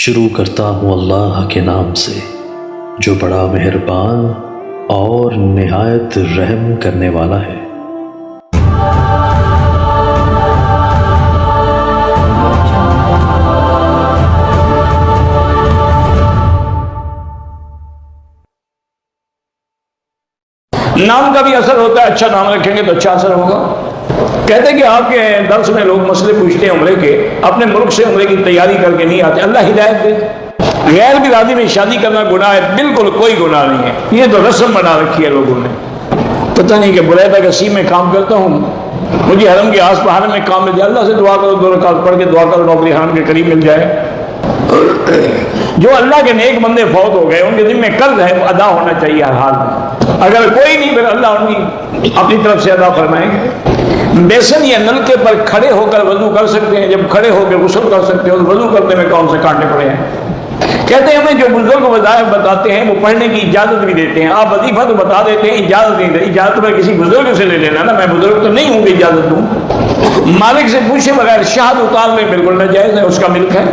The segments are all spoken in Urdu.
شروع کرتا ہوں اللہ کے نام سے جو بڑا مہربان اور نہایت رحم کرنے والا ہے۔ نام کا بھی اثر ہوتا ہے، اچھا نام رکھیں گے تو اچھا اثر ہوگا۔ کہتے ہیں کہ آپ کے درس میں لوگ مسئلے پوچھتے ہیں عمرے کے، اپنے ملک سے عمرے کی تیاری کر کے نہیں آتے، اللہ ہدایت دے۔ غیر برادری میں شادی کرنا گناہ ہے؟ بالکل کوئی گناہ نہیں ہے، یہ تو رسم بنا رکھی ہے لوگوں نے۔ پتہ نہیں کہ بریدہ کسی میں کام کرتا ہوں، مجھے حرم کے آس پہاڑ میں کام مل جائے، اللہ سے دعا کرو، 2 رکعت پڑھ کے دعا کرو نوکری حرم کے قریب مل جائے۔ جو اللہ کے نیک بندے فوت ہو گئے ان کے ذمہ قرض ہے، وہ ادا ہونا چاہیے ہر حال میں۔ اگر کوئی نہیں پھر اللہ ان کی اپنی طرف سے ادا فرمائیں گے۔ بیسن یا نلکے پر کھڑے ہو کر وضو کر سکتے ہیں، جب کھڑے ہو کے غسل کر سکتے ہو تو وضو کرنے میں کون سے کانٹے پڑے ہیں؟ کہتے ہیں ہمیں جو بزرگ وظائف بتاتے ہیں وہ پڑھنے کی اجازت بھی دیتے ہیں، آپ وظیفہ تو بتا دیتے ہیں، اجازت نہیں دیتے۔ اجازت میں کسی بزرگ سے لے لینا نا، میں بزرگ تو نہیں ہوں کہ اجازت دوں۔ مالک سے پوچھے بغیر شہد اتار لیں بالکل ناجائز ہے، اس کا ملک ہے۔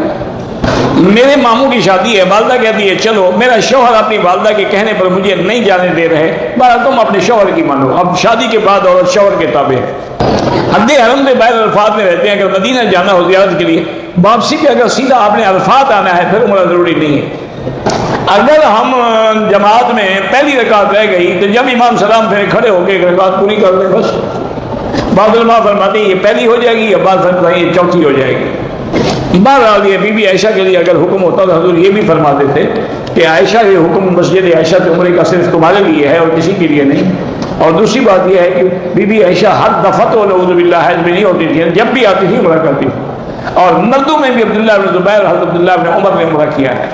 میرے ماموں کی شادی ہے، والدہ کہتی ہے چلو، میرا شوہر اپنی والدہ کے کہنے پر مجھے نہیں جانے دے رہے، بارہ تم اپنے شوہر کی مانو۔ اب شادی کے بعد عورت شوہر کے تابع ہے۔ حد حرم سے باہر عرفات میں رہتے ہیں، اگر مدینہ جانا ہو زیارت کے لیے، واپسی پہ اگر سیدھا آپ نے عرفات آنا ہے پھر عمرہ ضروری نہیں ہے۔ اگر ہم جماعت میں پہلی رکعت رہ گئی تو جب امام سلام پھر کھڑے ہو کے ایک رکعت پوری کر لیں بس۔ بعض علماء فرماتے ہیں یہ پہلی ہو جائے گی، یا بعض فرماتے ہیں یہ چوتھی ہو جائے گی۔ بہرحال یہ بی بی عائشہ کے لیے اگر حکم ہوتا تو حضور یہ بھی فرماتے تھے کہ عائشہ یہ حکم مسجد عائشہ کے عمرے کا صرف تمہارے لیے ہے اور کسی کے لیے نہیں۔ اور دوسری بات یہ ہے کہ بی بی عائشہ ہر دفعہ تو نعوذ باللہ حیض میں نہیں ہوتی تھی، جب بھی آتی تھی عمرہ کرتی تھی۔ اور مردوں میں بھی عبداللہ بن زبیر، حضرت عبداللہ بن عمر نے عمرہ کیا ہے۔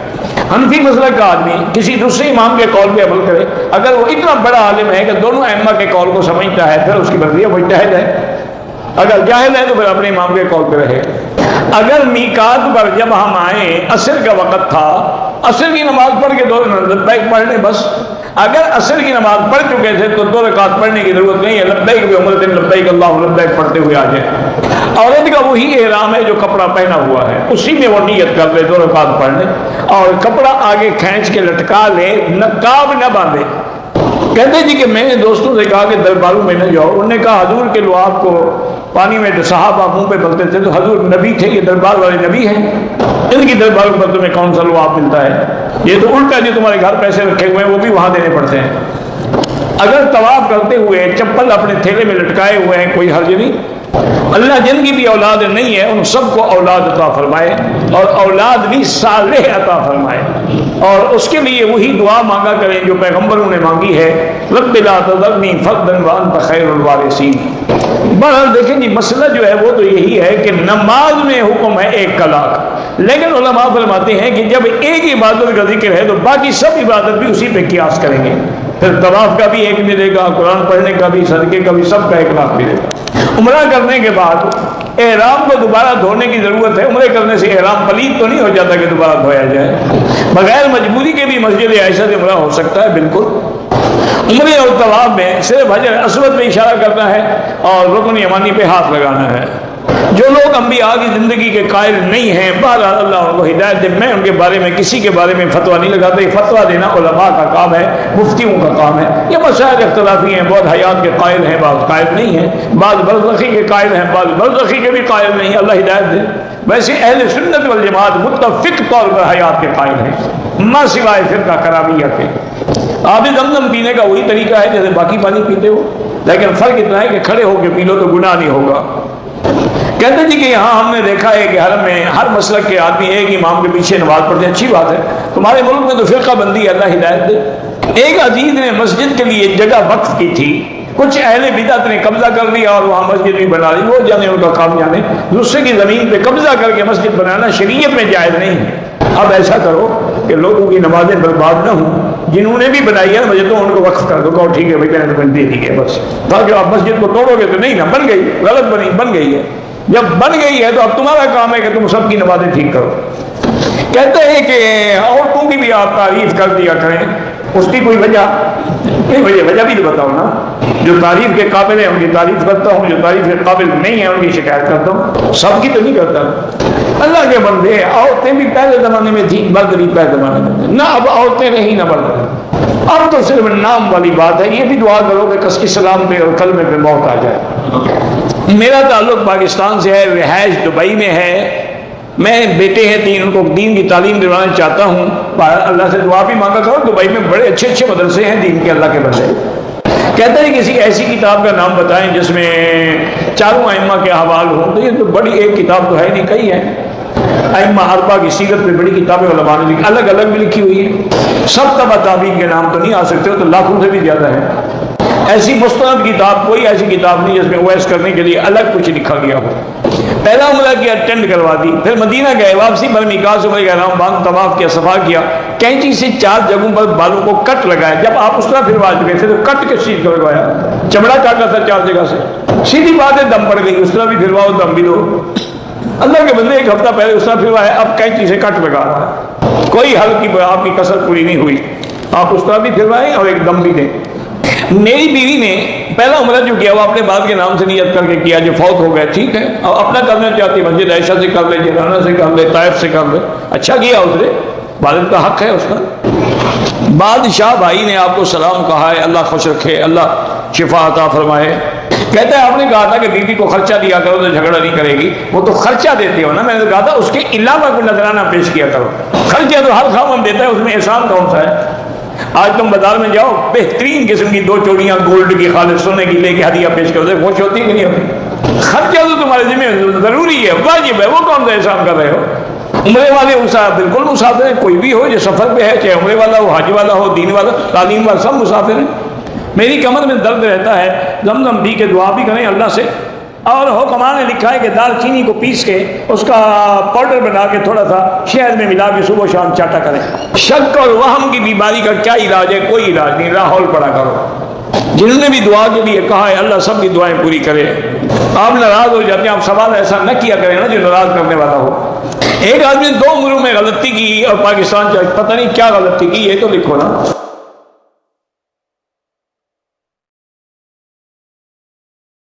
حنفی مسلک کا آدمی کسی دوسرے امام کے قول پہ عمل کرے، اگر وہ اتنا بڑا عالم ہے کہ دونوں ائمہ کے قول کو سمجھتا ہے پھر اس کی مرضی ہے، وہ مجتہد ہے۔ اگر جاہل ہے تو پھر اپنے امام کے قول پہ رہے۔ اگر میقات پر جب ہم آئیں عصر کا وقت تھا، عصر کی نماز پڑھ کے 2 لبیک پڑھ لیں بس۔ اگر عصر کی نماز پڑھ چکے تھے تو 2 رکعت پڑھنے کی ضرورت نہیں ہے، لبیک بعمرۃ لبیک اللہم لبیک پڑھتے ہوئے آ جائیں۔ عورت کا وہی احرام ہے جو کپڑا پہنا ہوا ہے، اسی میں وہ نیت کر لے، 2 رکعت پڑھ لے اور کپڑا آگے کھینچ کے لٹکا لے، نقاب نہ باندھے۔ کہتے جی کہ میں نے دوستوں سے کہا کہ درباروں میں نہ جاؤ، انہوں نے کہا حضور کے لعاب کو پانی میں صحابہ منہ پہ بلتے تھے تو حضور نبی تھے، یہ دربار والے نبی ہیں، ان کی درباروں پر تمہیں کون سا لعاب ملتا ہے؟ یہ تو الٹا جو تمہارے گھر پیسے رکھے ہوئے ہیں وہ بھی وہاں دینے پڑتے ہیں۔ اگر طواف کرتے ہوئے چپل اپنے تھیلے میں لٹکائے ہوئے ہیں کوئی حرج نہیں۔ اللہ جن کی بھی اولاد نہیں ہے ان سب کو اولاد عطا فرمائے اور اولاد بھی صالح عطا فرمائے، اور اس کے لیے وہی دعا مانگا کریں جو پیغمبروں نے مانگی ہے، رب لا تذرنی فردا وانت خیر الوارثین۔ بہرحال دیکھیں جی مسئلہ جو ہے وہ تو یہی ہے کہ نماز میں حکم ہے 1 کلاک، لیکن علماء فرماتے ہیں کہ جب ایک عبادت کا ذکر ہے تو باقی سب عبادت بھی اسی پہ قیاس کریں گے، پھر طواف کا بھی 1 ملے گا، قرآن پڑھنے کا بھی، صدقے کا بھی، سب کا 1 لاکھ ملے گا۔ عمرہ کرنے کے بعد احرام کو دوبارہ دھونے کی ضرورت ہے، عمرے کرنے سے احرام پلید تو نہیں ہو جاتا کہ دوبارہ دھویا جائے۔ بغیر مجبوری کے بھی مسجد عائشہ سے عمرہ ہو سکتا ہے بالکل۔ عمرے اور طواف میں صرف حجر اسود پہ اشارہ کرنا ہے اور رکن یمانی پہ ہاتھ لگانا ہے۔ جو لوگ انبیاء کی زندگی کے قائل نہیں ہیں، بہرحال اللہ ان کو ہدایت دے، میں ان کے بارے میں کسی کے بارے میں فتویٰ نہیں لگاتا، یہ فتویٰ دینا علماء کا کام ہے، مفتیوں کا کام ہے۔ یہ مسائل اختلافی ہیں، بہت حیات کے قائل ہیں، بعض قائل نہیں ہیں، بعض برزخی کے قائل ہیں، بعض برزخی کے بھی قائل نہیں ہیں، اللہ ہدایت دے۔ ویسے اہل سنت والجماعت متفق طور پر حیات کے قائل ہیں، ماں سوائے فرقہ کرامیہ کے۔ آب زمزم پینے کا وہی طریقہ ہے جیسے باقی پانی پیتے ہو، لیکن فرق اتنا ہے کہ کھڑے ہو کے پی لو تو گناہ نہیں ہوگا۔ کہتے جی کہ یہاں ہم نے دیکھا ہے کہ حرم میں ہر مسلک کے آدمی ایک امام کے پیچھے نماز پڑھتے ہیں، اچھی بات ہے۔ تمہارے ملک میں تو فرقہ بندی ہے، اللہ ہدایت دے۔ ایک عزیز نے مسجد کے لیے جگہ وقف کی تھی، کچھ اہل بدعت نے قبضہ کر لیا اور وہاں مسجد بھی بنا لی، وہ جانے ان کا کام جانے۔ دوسرے کی زمین پہ قبضہ کر کے مسجد بنانا شریعت میں جائز نہیں ہے۔ اب ایسا کرو کہ لوگوں کی نمازیں برباد نہ ہوں، جنہوں نے بھی بنائی ہے مجھے تو ان کو وقف کر دو، کہو ٹھیک ہے بھائی میں نے تو دے دی ہے بس، تاکہ آپ مسجد کو توڑو گے تو نہیں نا، بن گئی، غلط بنی، بن گئی ہے، جب بن گئی ہے تو اب تمہارا کام ہے کہ تم سب کی نمازیں ٹھیک کرو۔ کہتے ہیں کہ عورتوں کی بھی آپ تعریف کر دیا کریں، اس کی کوئی وجہ نہیں، وجہ بھی تو بتاؤ نا۔ جو تعریف کے قابل ہیں ان کی تعریف کرتا ہوں، جو تعریف کے قابل نہیں ہے ان کی شکایت کرتا ہوں، سب کی تو نہیں کرتا۔ اللہ کے بندے عورتیں بھی پہلے زمانے میں تھیں، مرد بھی پہلے زمانے میں تھے، نہ اب عورتیں رہی نہ مرد، اب تو صرف نام والی بات ہے۔ یہ بھی دعا کرو کہ کس کی سلام پہ اور کلمے پہ موت آ جائے۔ میرا تعلق پاکستان سے ہے، رہائش دبئی میں ہے، میں بیٹے ہیں 3، ان کو دین کی تعلیم دلوانا چاہتا ہوں، اللہ سے دعا بھی مانگا کرو۔ دبئی میں بڑے اچھے اچھے مدرسے ہیں دین کے، اللہ کے بندے۔ کہتے ہیں کسی ایسی کتاب کا نام بتائیں جس میں چاروں ائمہ کے احوال ہوں، تو یہ تو بڑی ایک کتاب تو ہے نہیں، کئی ہیں۔ ائمہ اربعہ کی سیرت پہ بڑی کتابیں علماء نے لکھی، الگ الگ بھی لکھی ہوئی ہیں۔ سب تبع تابعین کے نام تو نہیں آ سکتے، تو لاکھوں سے بھی زیادہ ہے۔ ایسی مستند کتاب، کوئی ایسی کتاب نہیں جس میں اویس کرنے کے لیے الگ کچھ لکھا گیا ہو۔ پہلا عمرہ کیا، اٹینڈ کروا دی، پھر مدینہ گئے، واپسی پر میقات سے عمرہ کا احرام باندھ، طواف کیا، صفا کیا، کینچی سے 4 جگہوں پر بالوں کو کٹ لگایا۔ جب آپ اس طرح پھروا چکے تھے تو کٹ کس چیز کو لگوایا؟ چمڑا کاٹا تھا 4 جگہ سے، سیدھی بات ہے، دم پڑ گئی، اس طرح بھی پھرواؤ، دم بھی دو۔ اللہ کے بندے 1 ہفتہ پہلے اس طرح پھروایا، اب کینچی سے کٹ لگا رہا ہے، کوئی حل کی آپ کی کسر پوری نہیں ہوئی، آپ اس طرح بھی پھروائیں اور ایک دم بھی دیں۔ میری بیوی نے پہلا عمرہ جو کیا وہ اپنے باپ کے نام سے نیت کر کے کیا، جو فوت ہو گئے، ٹھیک ہے، اب اپنا کرنا چاہتی، مسجد عائشہ سے کر لے، جیرانہ سے کر لے، طائف سے کر لے، اچھا کیا، اس نے والد کا حق ہے اس کا۔ بادشاہ بھائی نے آپ کو سلام کہا ہے، اللہ خوش رکھے، اللہ شفا عطا فرمائے۔ کہتا ہے آپ نے کہا تھا کہ بیوی کو خرچہ دیا کرو تو جھگڑا نہیں کرے گی، وہ تو خرچہ دیتے ہو نا، میں نے کہا تھا اس کے علاوہ کوئی نذرانہ پیش کیا کرو، خرچہ تو ہر خاوند دیتا ہے، اس میں احسان کون سا ہے؟ آج تم بازار میں جاؤ، بہترین قسم کی 2 چوڑیاں گولڈ کی خالص سونے کی لے کے ہدیہ پیش کرتے، خوش ہوتی کہ نہیں ہوتی؟ خرچہ تو تمہارے ذمہ ضروری ہے، واجب ہے، وہ کون سا احسان کر رہے ہو؟ عمرے والے بالکل مسافر ہیں، کوئی بھی ہو جو سفر پہ ہے، چاہے عمرے والا ہو، حج والا ہو، دین والا، تعلیم والا، سب مسافر ہیں۔ میری کمر میں درد رہتا ہے، زمزم پی کے دعا بھی کریں اللہ سے، اور حکماں نے لکھا ہے کہ دال چینی کو پیس کے اس کا پاؤڈر بنا کے تھوڑا سا شہد میں ملا کے صبح شام چاٹا کریں۔ شک اور وہم کی بیماری کا کیا علاج ہے؟ کوئی علاج نہیں، راہول پڑا کرو۔ جنہوں نے بھی دعا کے لیے کہا ہے اللہ سب کی دعائیں پوری کرے۔ آپ ناراض ہو جاتے ہیں، آپ سوال ایسا نہ کیا کریں نا جو ناراض کرنے والا ہو۔ ایک آدمی نے 2 عمروں میں غلطی کی اور پاکستان پتہ نہیں کیا غلطی کی، یہ تو لکھو نا۔